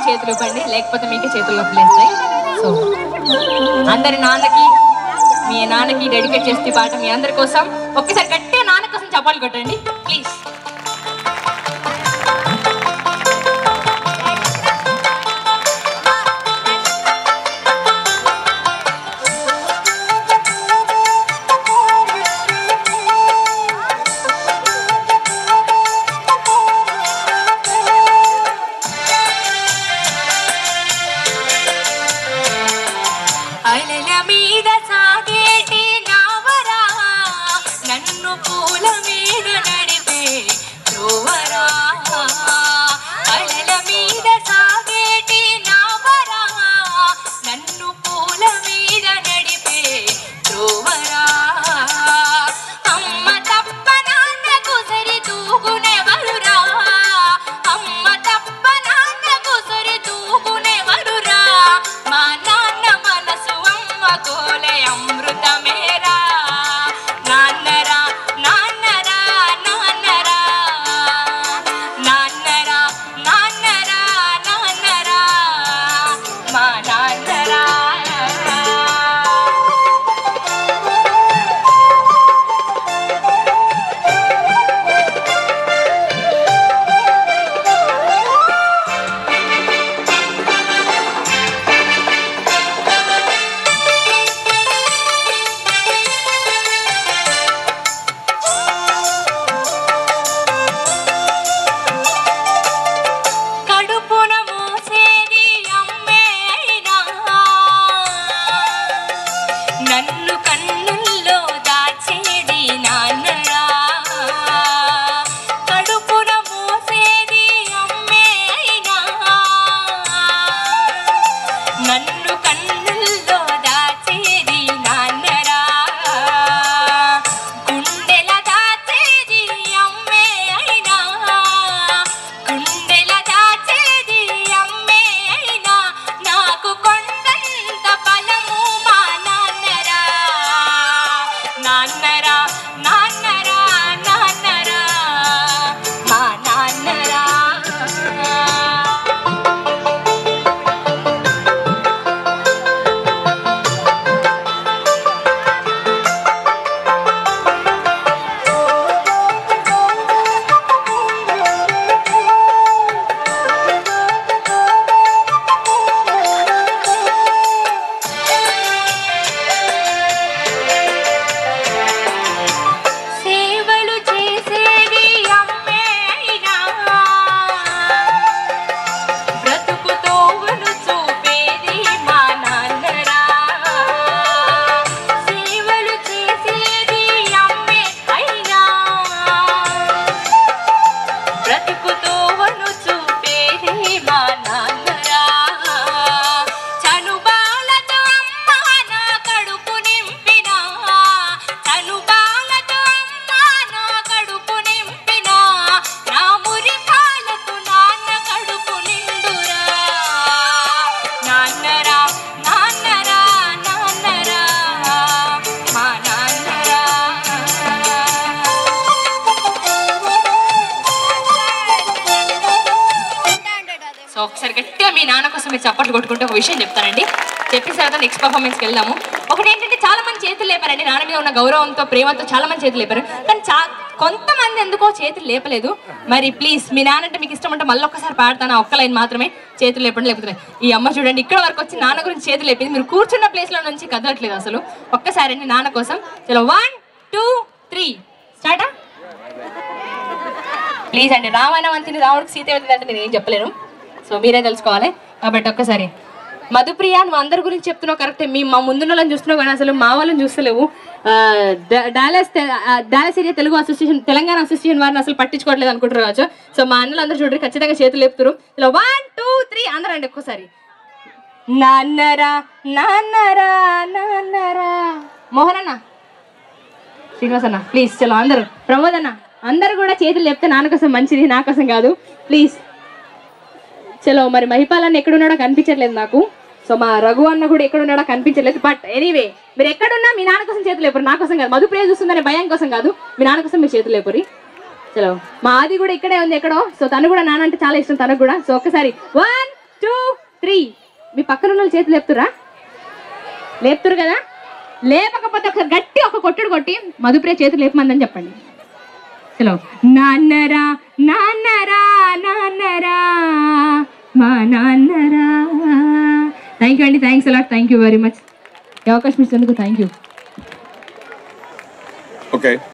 చేతులు ఇవ్వండి, లేకపోతే మీకే చేతులు నొప్పులేస్తాయి. సో అందరి నాన్నకి, మీ నాన్నకి డెడికేట్ చేస్తే పాట మీ అందరి కోసం. ఒక్కసారి గట్టిగా నాన్న కోసం చప్పాలు కొట్టండి ప్లీజ్. ఒకసారి గట్టిగా మీ నాన్న కోసం మీరు చప్పట్లు కొట్టుకుంటే ఒక విషయం చెప్తానండి. చెప్పేసి తర్వాత నెక్స్ట్ పర్ఫార్మెన్స్కి వెళ్దాము. ఒకటి ఏంటంటే చాలా మంది చేతులు లేపారండి, నాన్న మీద ఉన్న గౌరవంతో ప్రేమతో చాలా మంది చేతులు లేపారు, కానీ కొంతమంది ఎందుకో చేతులు లేపలేదు. మరి ప్లీజ్ మీ నాన్న అంటే మీకు ఇష్టం అంటే మళ్ళీ ఒక్కసారి పాడతాను, ఒక్క లైన్ మాత్రమే చేతులు లేపండి. లేకపోతే ఈ అమ్మ చూడండి ఇక్కడ వరకు వచ్చి నాన్న గురించి చేతులు లేపింది, మీరు కూర్చున్న ప్లేస్లో నుంచి కదలట్లేదు అసలు. ఒక్కసారి అండి నాన్న కోసం. చలో 1 2 3 స్టార్టా. ప్లీజ్ అండి, రామాయణవంతిని రాముడికి సీత వెళ్తుందంటే నేను ఏం చెప్పలేను, సో మీరే తెలుసుకోవాలి. కాబట్టి ఒక్కసారి మధుప్రియ నువ్వు అందరి గురించి చెప్తున్నావు కరెక్టే, మా ముందున్న వాళ్ళని చూస్తున్నావు కానీ అసలు మా వాళ్ళని చూస్తలేవు. Dallas area Telugu association, Telangana association వారిని అసలు పట్టించుకోవట్లేదు అనుకుంటారు కావచ్చు. సో మా అన్నలందరూ చూడండి ఖచ్చితంగా చేతులు లేపుతారు. ఇలా 1 2 3 అందరూ అండి ఒక్కసారి. నాన్నరా నాన్నరా నాన్నరా. మోహన్ అన్న, శ్రీనివాస్ అన్న ప్లీజ్. చలో అందరూ, ప్రమోద్ అన్న అందరూ కూడా చేతులు లేపితే నాన్న కోసం మంచిది, నా కోసం కాదు ప్లీజ్. చలో మరి మహిపాల్ అన్న ఎక్కడున్నాడో కనిపించట్లేదు నాకు, సో మా రఘు అన్న కూడా ఎక్కడున్నాడో కనిపించట్లేదు. బట్ ఎనీవే మీరు ఎక్కడున్నా మీ నాన్న కోసం చేతులు లేపరు, నా కోసం కాదు. మధుప్రియ చూస్తుందనే భయం కోసం కాదు, మీ నాన్న కోసం మీరు చేతులు లేపరి. చలో మా ఆది కూడా ఇక్కడే ఉంది ఎక్కడో, సో తను కూడా నాన్న అంటే చాలా ఇష్టం తనకు కూడా. సో ఒక్కసారి 1 2 3 మీ పక్కన ఉన్న చేతులు లేపుతురా? లేపుతురు కదా? లేపకపోతే ఒకసారి గట్టి ఒక కొట్టుడు కొట్టి మధుప్రియ చేతులు లేపమందని చెప్పండి. చలో. నాన్నరా నాన్నరా నాన్నరా మా నాన్నరా. థ్యాంక్ యూ అండి. Thanks a lot. Thank you very much. ఈ అవకాశం ఇచ్చినందుకు థ్యాంక్ యూ. ఓకే.